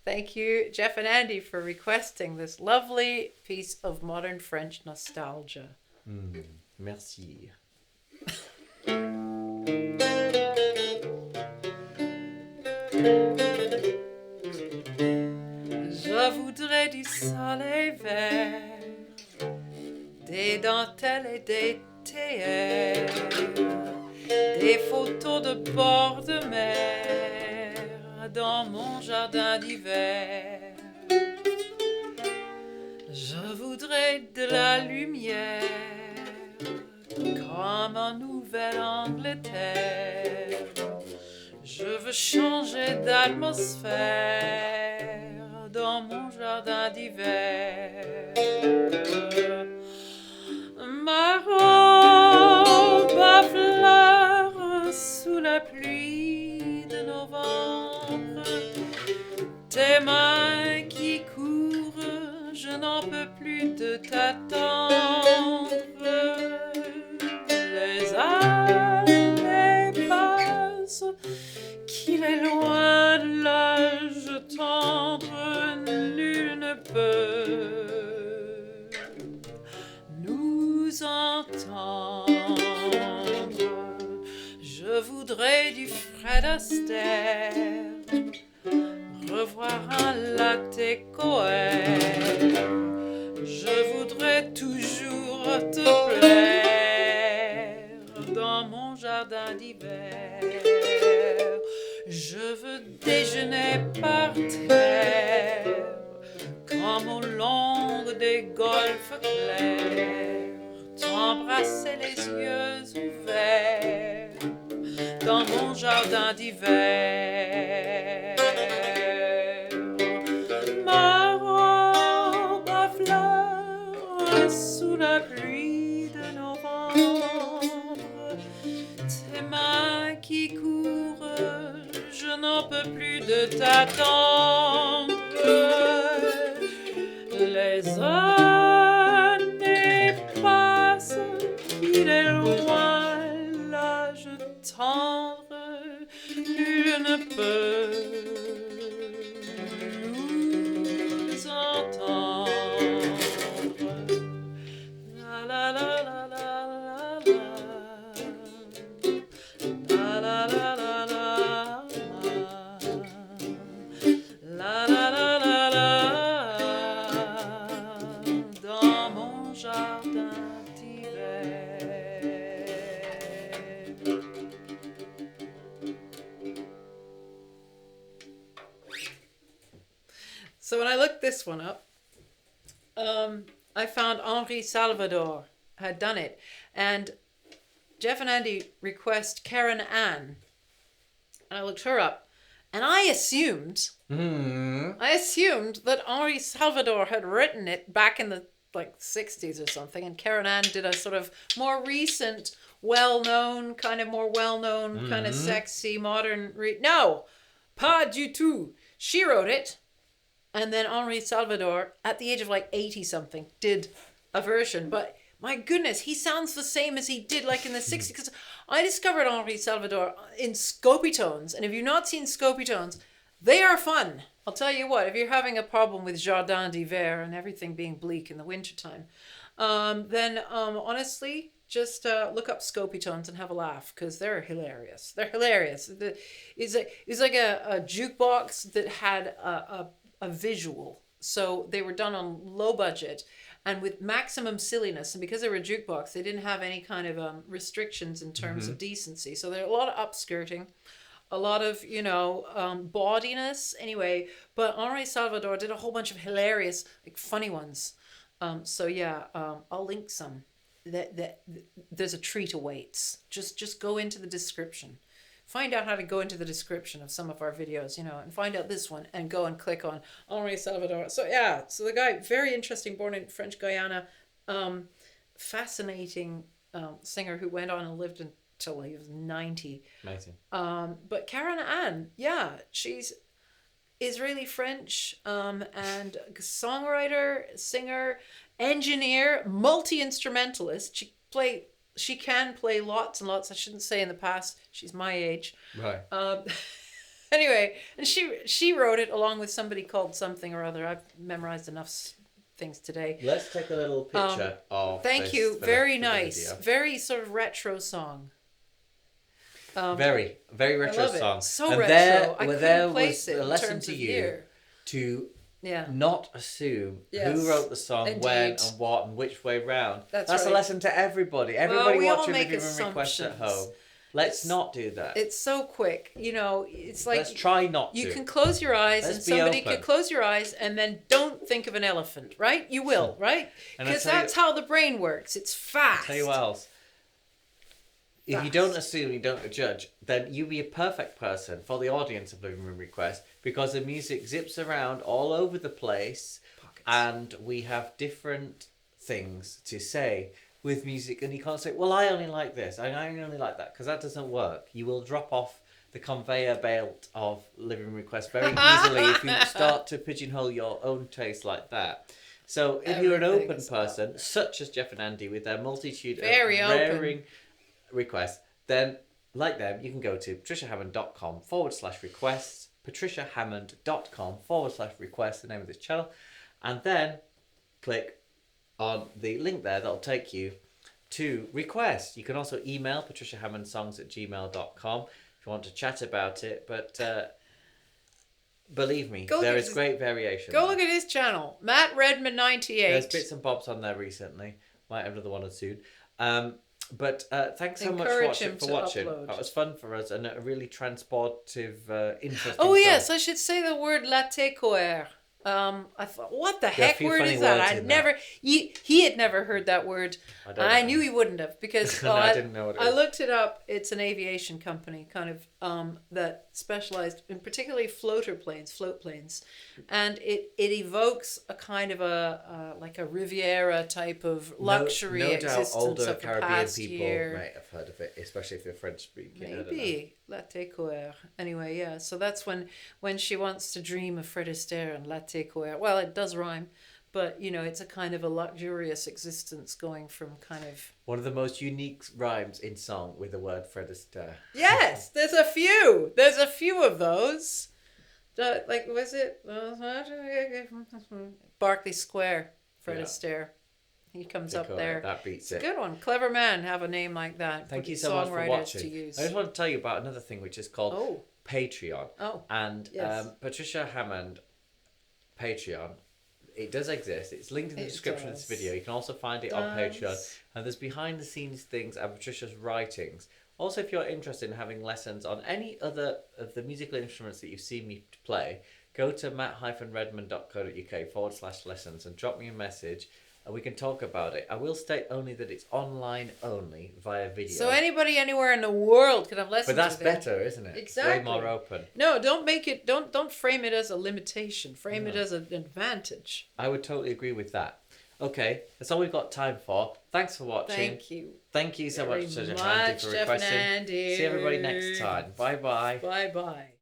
Thank you, Jeff and Andy, for requesting this lovely piece of modern French nostalgia. Merci. Je voudrais du soleil vert, des dentelles et des théères, des photos de bord de mer dans mon jardin d'hiver. Je voudrais de la lumière comme en Nouvelle-Angleterre. Je veux changer d'atmosphère dans mon jardin d'hiver. Ma robe à fleurs sous la pluie de novembre. Tes mains qui courent, je n'en peux plus de t'attendre. Les années passent, qu'il est loin de l'âge tendre, nul ne peut nous entendre. Je voudrais du Fred Astaire, revoir un latte Cohen. Je voudrais toujours te plaire dans mon jardin d'hiver. Je veux déjeuner par terre comme au long des golfes clairs, t'embrasser les yeux ouverts dans mon jardin d'hiver. Ma robe à fleurs sous la pluie de novembre, tes mains qui courent, je n'en peux plus de t'attendre. Les années passent, il est loin l'âge tendre, nul ne peut nous entendre. La la la la la la la la la la la la la la la dans mon jardin d'hiver. So when I looked this one up, I found Henri Salvador had done it, and Jeff and Andy request Karen Ann, and I looked her up, and I assumed that Henri Salvador had written it back in the 60s or something, and Karen Ann did a sort of more recent, well-known kind of sexy modern no, pas du tout. She wrote it, and then Henri Salvador, at the age of 80 something, did a version. But my goodness, he sounds the same as he did in the 60s. Because I discovered Henri Salvador in Scopitones, and if you've not seen Scopitones, they are fun. I'll tell you what, if you're having a problem with Jardin d'Hiver and everything being bleak in the wintertime, then honestly, just look up Scopitones and have a laugh, because they're hilarious. They're hilarious. It's like a jukebox that had a visual. So they were done on low budget and with maximum silliness. And because they were a jukebox, they didn't have any kind of restrictions in terms of decency. So there are a lot of upskirting, a lot of, bawdiness anyway. But Henri Salvador did a whole bunch of hilarious, funny ones. I'll link some. There's a treat awaits. Just go into the description. Find out how to go into the description of some of our videos, and find out this one and go and click on Henri Salvador. So the guy, very interesting, born in French Guyana, fascinating singer who went on and lived until he was 90. Amazing. But Karen Ann, she's Israeli French and songwriter, singer, engineer, multi-instrumentalist. She can play lots and lots. I shouldn't say in the past. She's my age. Right. Anyway, and she wrote it along with somebody called something or other. I've memorized enough things today. Let's take a little picture of Thank this you. for Very the nice. video. Very sort of retro song. Very retro I love song. it. So and retro. I there couldn't place was it a in lesson terms to of you year. to Yeah. not assume Yes, who wrote the song, indeed. when, and what, and which way round. That's a right. lesson to everybody. Everybody we all watching make Living Room Requests at assumptions. home. Let's not do that. It's so quick. You know, it's like Let's try not to. you can close your eyes Let's and be somebody open. could close your eyes and then don't think of an elephant, right? You will, right? And I Because tell you- that's how the brain works. It's fast. Tell you what else. If you Fast. don't assume, you don't judge, then you be a perfect person for the audience of Living Room Request, because the music zips around all over the place, Pockets. and we have different things to say with music, and you can't say, well, I only like this, I only like that, because that doesn't work. You will drop off the conveyor belt of Living Room Request very easily if you start to pigeonhole your own taste like that. So if you're an Everything open is person, such as Jeff and Andy, with their multitude Very of open. raring requests, then like them, you can go to patriciahammond.com/requests, patriciahammond.com/requests, the name of this channel, and then click on the link there that'll take you to request. You can also email patriciahammondsongs@gmail.com if you want to chat about it, but believe me, Go there look is at great variation. Go there. look at his channel, Matt Redman 98. There's bits and bobs on there recently. Might have another one or soon. But thanks so much Encourage him for to watching. upload. That was fun for us and a really transportive, interesting. Oh yes, song. I should say the word latte coer. I thought, what the There are a heck few word funny is that? words I'd in never. He had never heard that word, I and don't I know. knew he wouldn't have because No, I didn't know what it I is. looked it up. It's an aviation company, kind of that specialized in particularly float planes, and it evokes a kind of a like a Riviera type of luxury no doubt existence older of the Caribbean past people year. might have heard of it, especially if they're French speaking. I don't know. Maybe latte coer. Anyway, yeah. So that's when she wants to dream of Fred Astaire and latte coer. Well, it does rhyme, but you know, it's a kind of a luxurious existence going from kind of. One of the most unique rhymes in song with the word Fred Astaire. Yes, there's a few. There's a few of those. Like was it Berkeley Square? Fred Yeah. Astaire. He comes up Correct, there. that beats It's a it. good one. Clever man have a name like that. Thank Put you so much for songwriters watching. to use. I just want to tell you about another thing which is called Oh. Patreon. Oh. And Yes. Patricia Hammond Patreon, it does exist. It's linked in the It description of this does. video. You can also find it on Patreon. And there's behind the scenes things and Patricia's writings. Also, if you're interested in having lessons on any other of the musical instruments that you've seen me play, go to matt-redman.co.uk/lessons and drop me a message and we can talk about it. I will state only that it's online only via video. So anybody anywhere in the world can have lessons. But that's with him. better, isn't it? Exactly. It's way more open. No, don't make it. Don't frame it as a limitation. Frame it as an advantage. I would totally agree with that. Okay, that's all we've got time for. Thanks for watching. Thank you. Thank you so very much, Andy, much, for Jeff and requesting. Andy. See everybody next time. Bye bye. Bye bye.